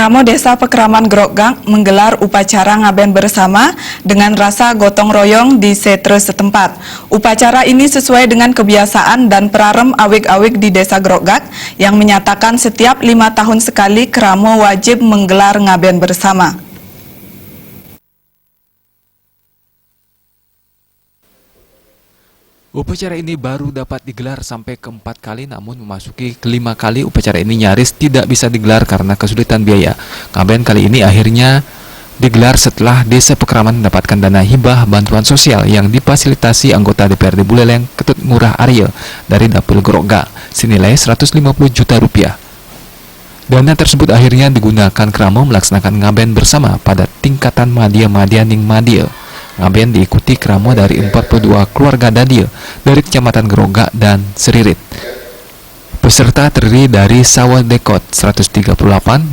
Kramo Desa Pekraman Grogak menggelar upacara ngaben bersama dengan rasa gotong royong di setre setempat. Upacara ini sesuai dengan kebiasaan dan prarem awik-awik di Desa Grogak yang menyatakan setiap 5 tahun sekali Kramo wajib menggelar ngaben bersama. Upacara ini baru dapat digelar sampai ke-4 kali, namun memasuki ke-5 kali upacara ini nyaris tidak bisa digelar karena kesulitan biaya. Ngaben kali ini akhirnya digelar setelah Desa Pekraman mendapatkan dana hibah bantuan sosial yang difasilitasi anggota DPRD Buleleng Ketut Ngurah Arya dari Dapil Grogak senilai 150 juta rupiah. Dana tersebut akhirnya digunakan Kramo melaksanakan ngaben bersama pada tingkatan Madya Ning Madya. Ngaben diikuti Kramo dari 42 keluarga Dadia dari Kecamatan Grogak dan Seririt. Peserta terdiri dari Sawadekot 138,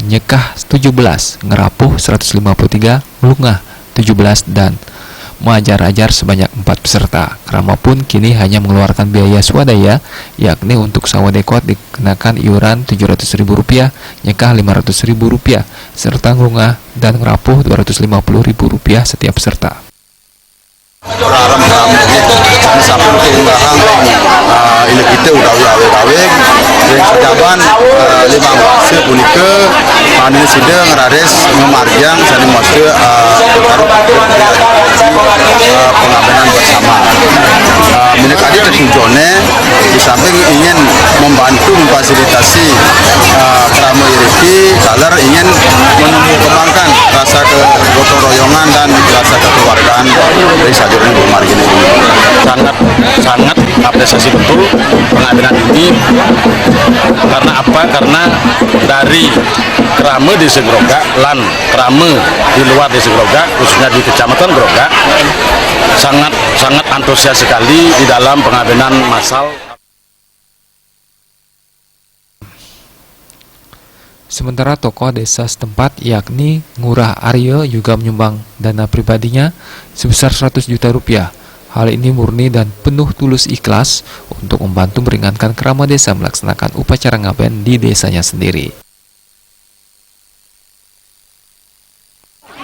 Nyekah 17, Ngerapuh 153, Lungah 17, dan Majar-ajar sebanyak 4 peserta. Kramo pun kini hanya mengeluarkan biaya swadaya, yakni untuk Sawadekot dikenakan iuran Rp700.000, Nyekah Rp500.000, serta Lungah dan Ngerapuh Rp250.000 setiap peserta. Prarem Kramo sampun tinggalang ini kita udah awet-awet yang sejaban 15 punika panen sidang rares memarjang sani mose pengabenan bersama. Minyak tadi tertujuannya di samping ingin membantu memfasilitasi Kramo Iriki kalar ingin mengembangkan rasa kegotong royongan dan rasa kekeluargaan dari sajurnya Bumar ini. Sangat apresiasi betul pengabenan ini. Karena apa? Karena dari Kramo di Grogak lan Kramo di luar Desa Grogak, khususnya di Kecamatan Grogak, sangat antusias sekali di dalam pengabenan massal. Sementara tokoh desa setempat yakni Ngurah Arya juga menyumbang dana pribadinya sebesar 100 juta rupiah. Hal ini murni dan penuh tulus ikhlas untuk membantu meringankan Kramo desa melaksanakan upacara ngaben di desanya sendiri.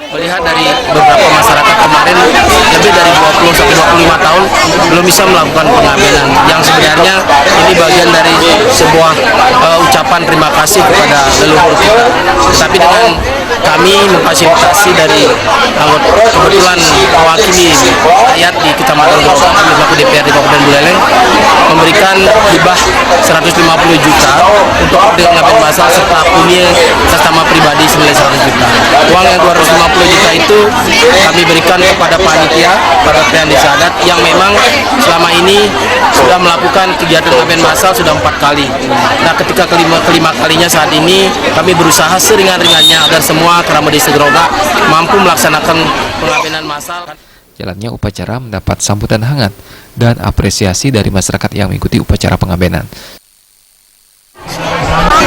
Melihat dari beberapa masyarakat kemarin lebih dari 20-25 tahun belum bisa melakukan pengabenan, yang sebenarnya ini bagian dari sebuah ucapan terima kasih kepada leluhur kita. Tapi dengan kami memfasilitasi dari anggota kebetulan mewakili rakyat di Kecamatan Grogak, kami selaku DPRD Kabupaten Buleleng memberikan hibah 150 juta untuk ngaben massal serta punya atas nama pribadi senilai 100 juta. Uang yang 250 juta itu kami berikan kepada panitia pada Trian Desa Adat yang memang selama ini sudah melakukan kegiatan ngaben massal sudah 4 kali. Nah, ketika kelima kalinya saat ini kami berusaha seringan-ringannya agar semua Kramo Desa Grogak mampu melaksanakan pengabenan massal. Jalannya upacara mendapat sambutan hangat dan apresiasi dari masyarakat yang mengikuti upacara pengabenan.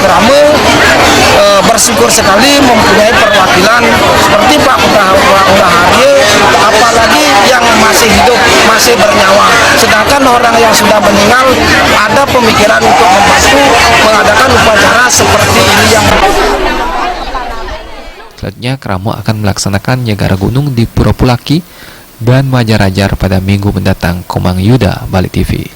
Kramo bersyukur sekali mempunyai perwakilan seperti Pak Ngurah Arya, apalagi yang masih hidup, masih bernyawa. Sedangkan orang yang sudah meninggal ada pemikiran untuk membantu mengadakan upacara seperti ini yang Selanjutnya Kramo akan melaksanakan Nyegara Gunung di Pura Pulaki dan Majar-ajar pada minggu mendatang. Komang Yuda, Balik TV.